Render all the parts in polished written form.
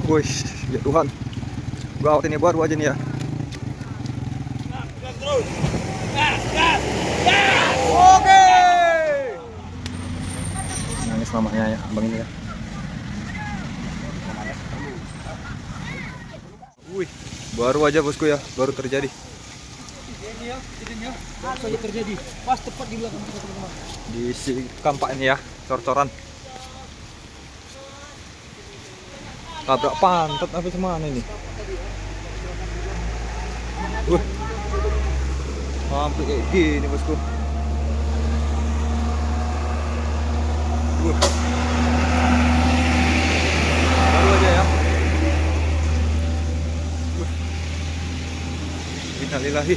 Wih, ya Tuhan. Gawat ini baru aja nih ya. Oke. Nangis mamanya ya, abang ini ya. Wih, baru aja bosku ya, baru terjadi. Saja terjadi pas tepat di belakang kita teman-teman. Di si kampak ini ya, cor-coran. Tabrak pantat apa semana ini? Wih, sampai kayak gini bosku. Wih, baru aja ya. Wih, innalillahi.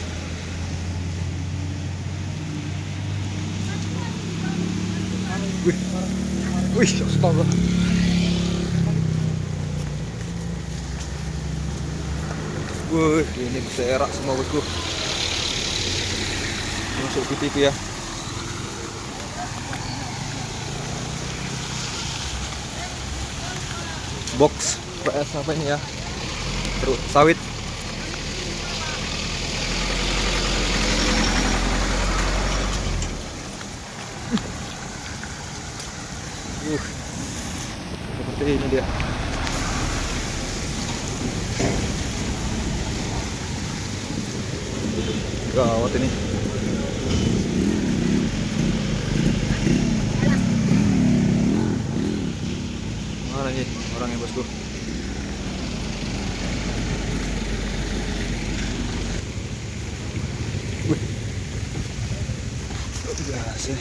Wih, wih, astaga. Wih, ini berseraak semua bosku. Masuk TV ya. Box PS apa ini ya? Terus sawit. Seperti ini dia. Gawat ini. Mana nih orangnya bosku? Wih, biasa.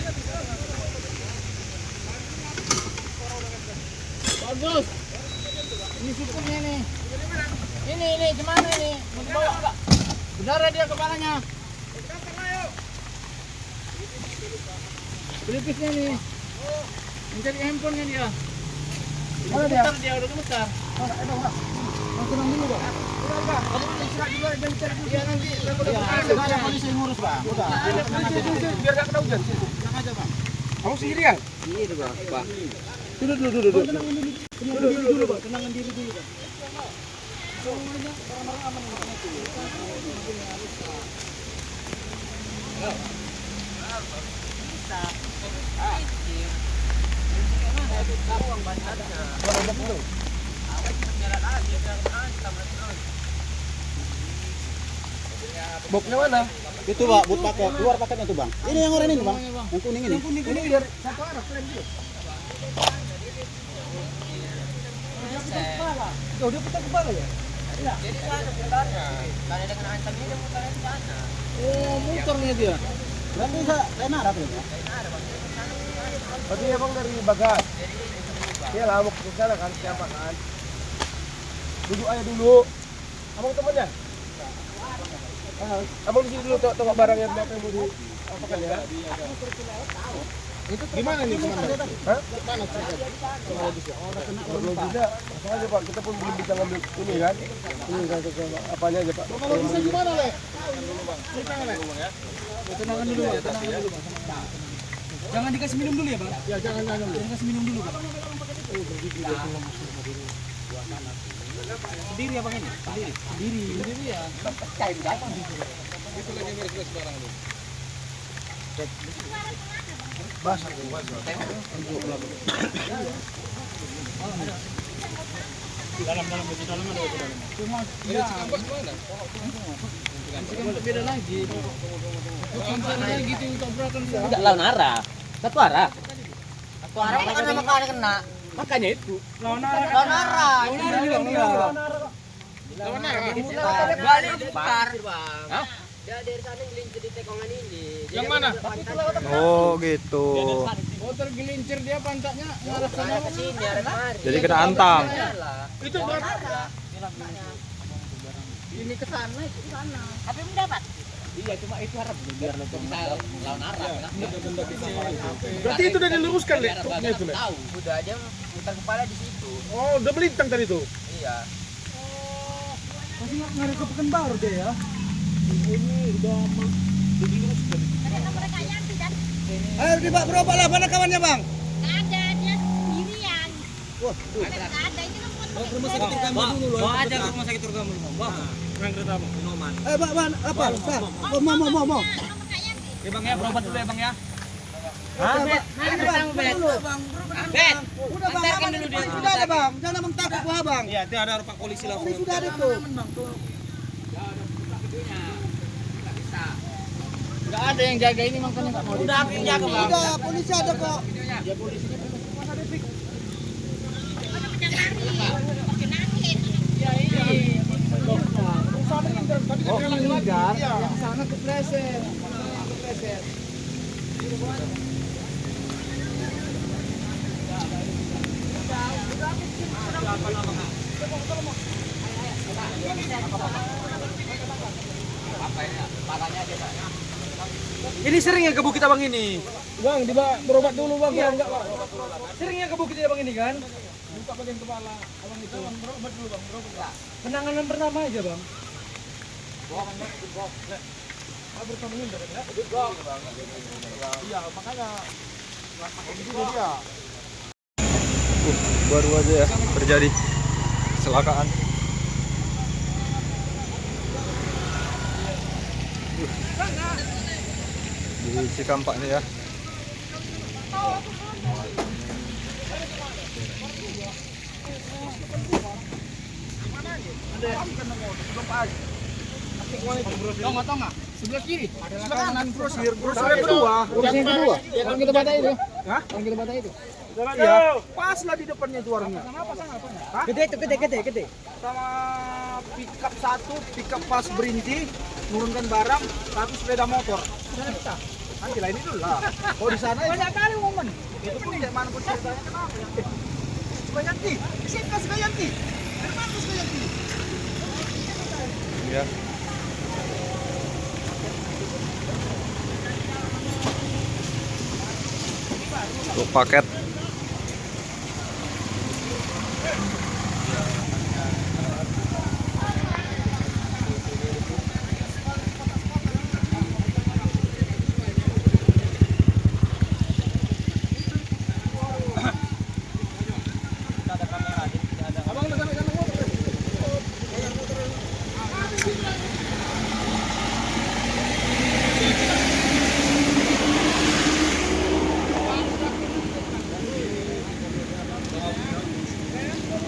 Bagus. Ini supirnya nih. Ini gimana ini? Mau dibawa enggak? Berdarah dia kepalanya. Pelipisnya nih. Mencari handphonenya dia. Mana dia? Udah gemetar. Mau tenang dulu, Bang. Udah, Bang. Kamu istirahat dulu dan cari dulu. Iya, nanti ada polisi yang ngurus, Bang. Udah. Biar enggak kena hujan. Tenang aja, Bang. Kamu sendirian? Iya, Bang. Duduk. Tenangkan diri dulu, Bang. Tenangkan diri dulu, Bang. Semuanya barang-barang aman Boknya mana? Itu Pak, but paket. Keluar paketnya tuh Bang. Ini yang oranye ini Bang. Yang kuning ini. Yang kuning ini biar satu arah keren gitu. Dia putar kepala ya? Iya. Jadi sana sebenarnya. Kalau dengan ancam ini dia mutarnya di sana. Oh, mutarnya dia. Berarti bisa lain arah tuh ya? Berarti Abang dari Bagas. Dia lah mau ke sana kan, siapa kan? Duduk aja dulu. Abang temannya? Abang di sini dulu tengok barangnya berapa yang mau apa kan ya? Itu gimana nih komandan? Hah? Mana sih? Oh, udah kena belum bisa. Langsung aja Pak, kita pun belum bisa ngambil ini kan. Ini kan apanya aja Pak. Kalau bisa gimana, Le? Tenang, Le. Tenangan dulu, Bang. Tenangan dulu, Bang. Jangan dikasih minum dulu ya, Bang? Ya, jangan kasih minum dulu, Bang. Oh, begitu dia tuh sendiri ya, Bang ini? Sendiri ya. Cair berapa? Itu lagi beres-beres barang lu. Basah. Dalam ada itu dalam. Cuma ya. Untuk beda lagi. Sampai gitu tabrakan. Tidak lawan arah. Satu arah. Kan makanya kena. Makanya itu. Lawan arah. Balik putar, Bang. Hah? Dia dari sana gelincir di tekongan ini. Yang mana? Oh gitu. Oh tergelincir dia pantatnya ngarah sana ke sini, arah kemari. Jadi kena antang. Itu ini ke sana, itu ke sana. Tapi mendapat. Iya, cuma itu harap biar lo bisa lawan arah. Berarti itu udah diluruskan, Le? Itu, Le? Tahu, udah aja mutar kepala di situ. Oh, udah melintang tadi tuh. Iya. Masih ngaruh ke Pekanbaru deh ya. Ini udah diluruskan. Ternyata mereka yang tidak. Ayo di Pak berapa lah, mana kawannya Bang? Nggak ada, dia sendirian. Wah, Nggak ada, ini kan Rumah sakit Turgama dulu loh. Bawa aja ke rumah sakit Turgama dulu. Bawa. Yang keretamu. Minuman. Bang, apa? Mau. Ya Bang ya, berobat dulu ya Bang ya. Hah? Bet. Udah bang, Antarkan dulu dia. sudah ada bang. Jangan abang takut gua bang. Iya, dia ada Pak polisi langsung. Ini sudah ada tuh. Enggak ada yang jaga ini makanya enggak mau. Udah aku yang jaga Bang. Udah, polisi ada kok. Ya polisinya Oh, enggak. Yang sana kepleset. Ini sering ya ke Bukit Abang ini? Bang, berobat dulu bang. Iya. Enggak bang. Sering ya ke Bukit Abang ini kan? Buka bagian kepala abang itu. Bang, berobat dulu bang. Berobat. Penanganan pertama aja bang. Iya, makanya. Itu dia. Baru aja ya terjadi kecelakaan. Di Cikampak nih ya. Tengah. Sebelah kiri. Sebelah kanan grosir Yang kedua. Yang kita bata itu. Hah? Yang kita bata itu. Iya. Pas lah di depannya itu warungnya. Gede. Sama pickup satu, pickup pas berhenti, nurunkan barang, satu sepeda motor. Sana kita. Nanti lah ini dulu lah. Oh di sana banyak kali momen. Itu pun kayak mana pun ceritanya kenapa ya? Sukayanti, di sini kan Sukayanti. Dari mana Sukayanti? Ya. Untuk paket.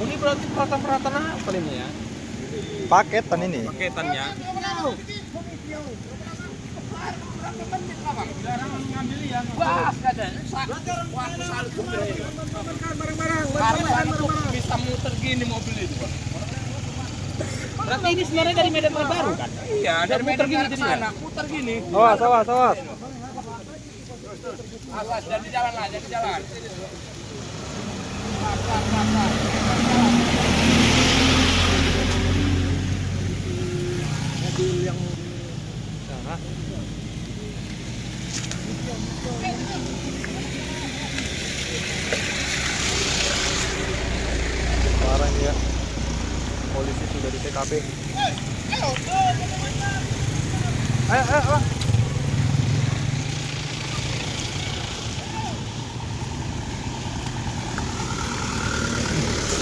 Ini berarti peralatan apa ini ya? Paketan ini. Paketannya. Barang-barang bisa muter gini mobil itu. Berarti ini sebenarnya dari Medan Baru kan? Iya, dari muter Medan gini ke jadinya? sana, muter gini. Awas. Awas, jadi jalan lah, jadi jalan. Mobil yang sana. Sekarang ya, polisi sudah di TKP. Ayo.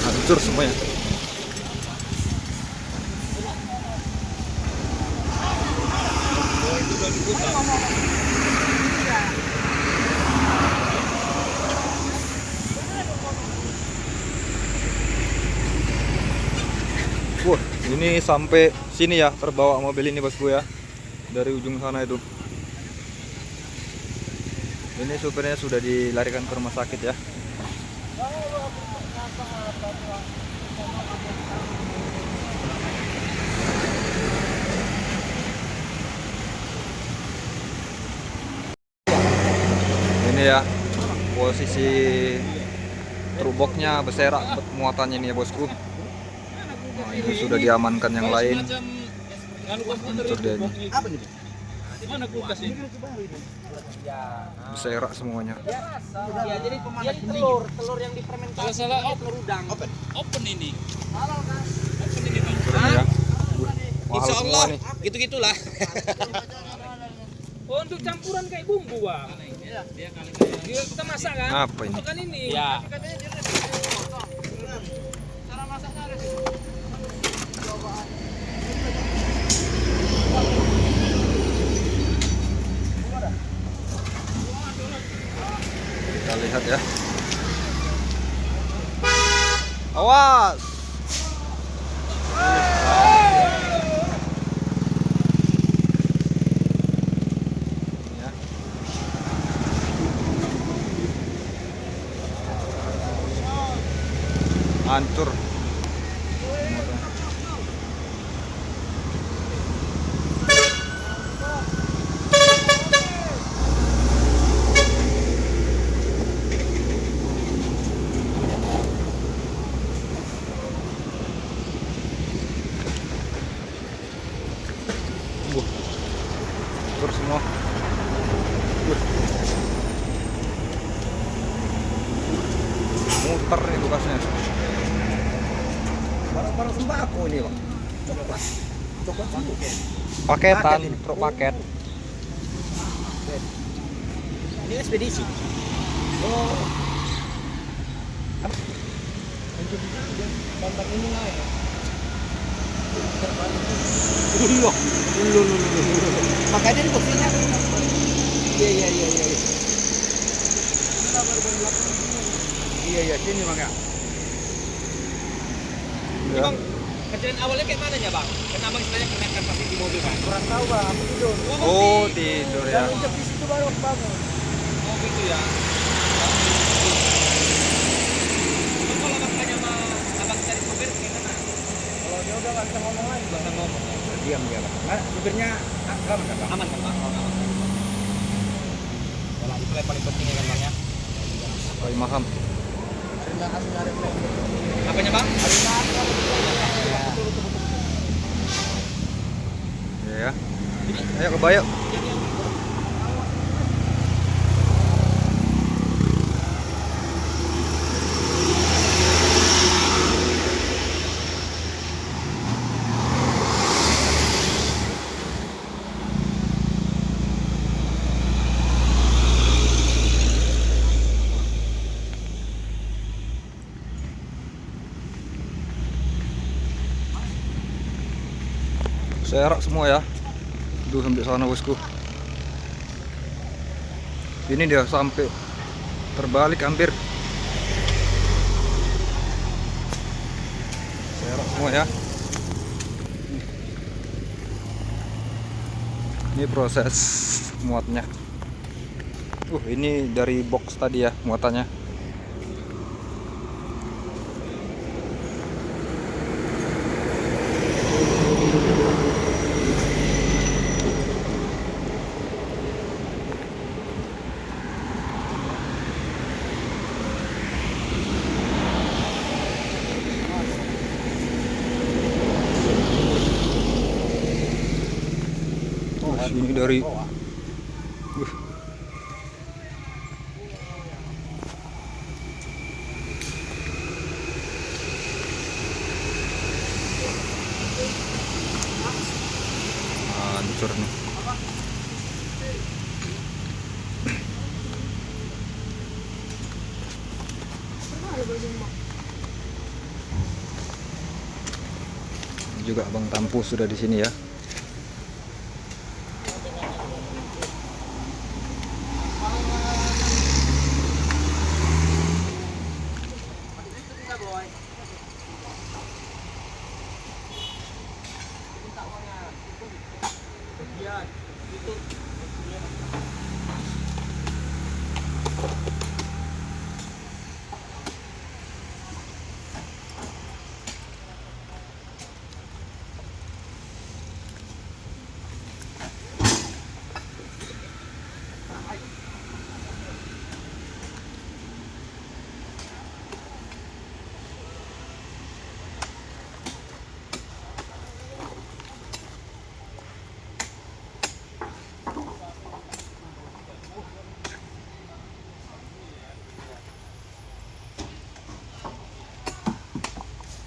Hancur semuanya. Wah, ini sampai sini ya terbawa mobil ini bosku ya. Dari ujung sana itu. Ini supirnya sudah dilarikan ke rumah sakit ya. Ini ya posisi truk boxnya berserak muatannya ini ya bosku. Nah, ini sudah diamankan yang lain. Hancur dia ini. Mana kulkas ini? Berserak semuanya. Ya, jadi pemanas telur yang difermentasi. Salah telur udang. Open ini. Open ini Bang. Ini ya. Mahal Insya semua Allah nih. gitu-gitulah. Oh, untuk campuran kayak bumbu, Bang. Kita masak kan? Apa ini? Untuk kan ini. Ya. Cara masaknya gas. Ya. Hancur. Hancur semua. Muter nih bekasnya. Barang-barang sembako ini, Pak. Coklat satu. Paketan, truk paket. Ini ekspedisi. Bantang ini naik. Makanya di boxingnya. Iya. Iya, sini Bang ya. Ya. Bang, kejadian awalnya kayak mana ya bang? Kenapa istilahnya kenakan pasti di mobil kan? Kurang tahu Bang, aku tidur. Oh, tidur ya. Dan injek di situ baru aku bangun. Oh gitu ya. Terus kalau abang tanya sama abang cari supir gimana? Kalau dia udah nggak bisa ngomong lagi, Bang. Bahasa ngomong. Diam dia, Bang. Nah, supirnya aman kan, Bang? Aman kan bang? Oh, aman. Kalau itu yang paling penting ya kan bang ya. Pak Imam. Terima kasih dari Apanya bang? Ya. Ayo ke Bayo. Serak semua ya. Duh, sampai sana bosku. Ini dia sampai terbalik hampir. Serak semua ya. Ini proses muatnya. Ini dari box tadi ya muatannya. Ini dari hancur nih. Ini juga Abang Tampu sudah di sini ya.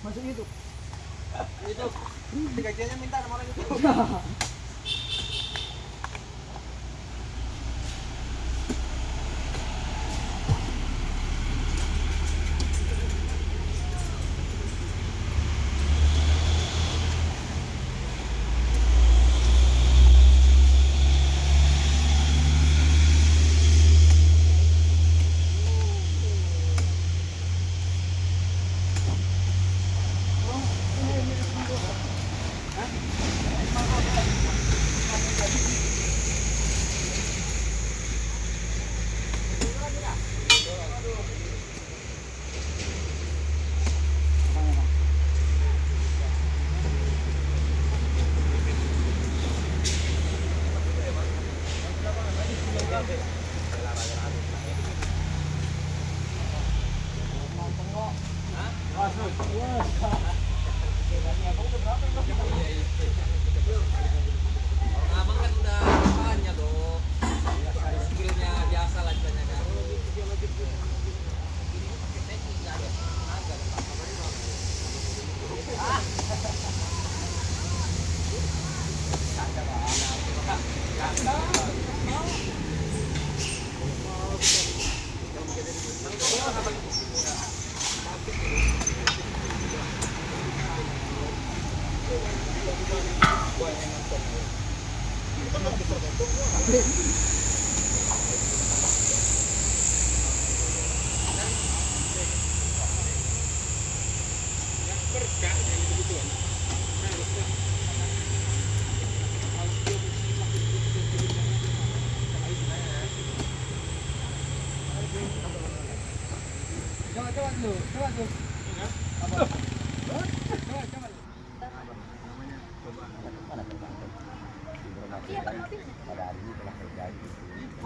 Masuk itu. Itu. Gajiannya minta sama orang itu.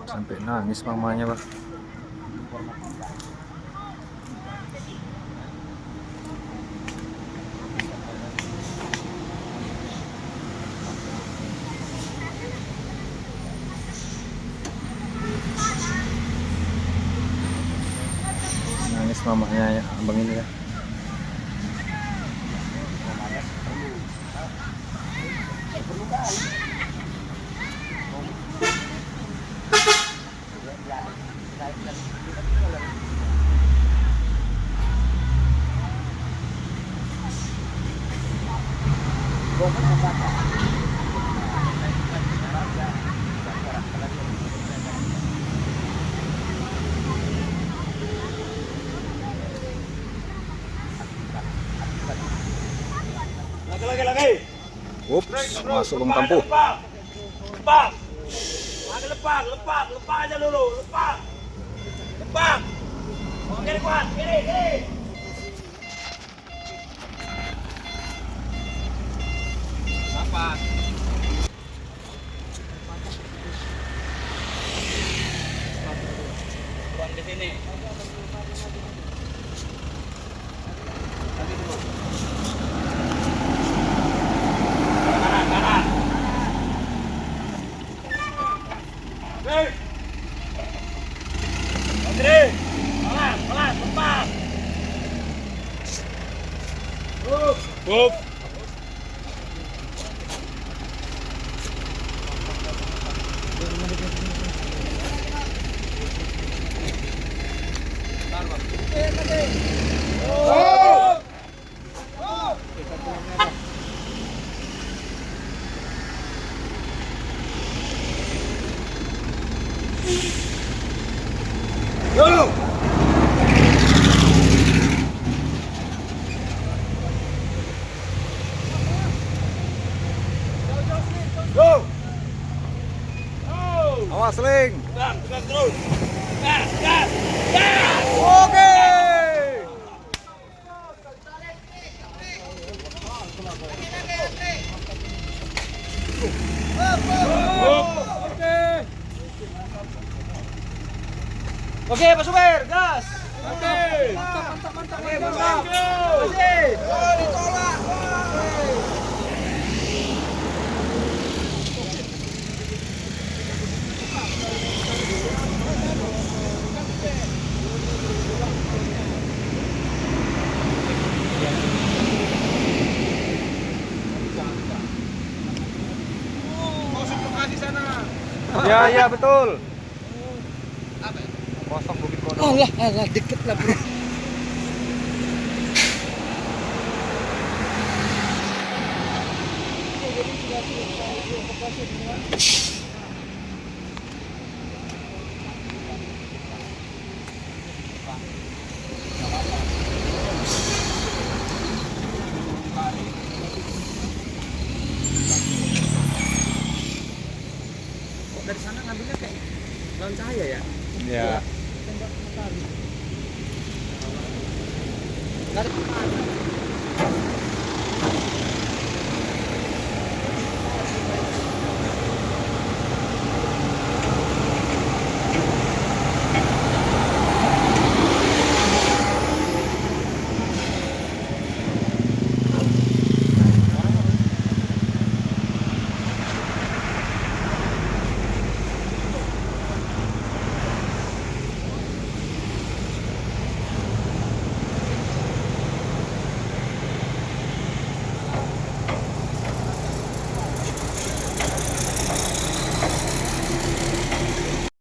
Sampai nangis mamanya, Pak. Nangis mamanya ya, abang ini ya. Ups, masuk lubang tampu. Lepak. Ada lepak aja dulu, lepak. Kiri kuat, kiri. Apa? Kurang di sini. Pelan, lepas. Up. Awas, Ling. Tegang terus. Gas. Oke. Oke, Pak Supir, gas. Oke. Mantap. Oke, mantap. Masih. Ditolak. Ya, betul. Kosong Bukit Kodok. Alah, deket lah, bro. Dari sana ngambilnya kayak daun cahaya ya? Ya.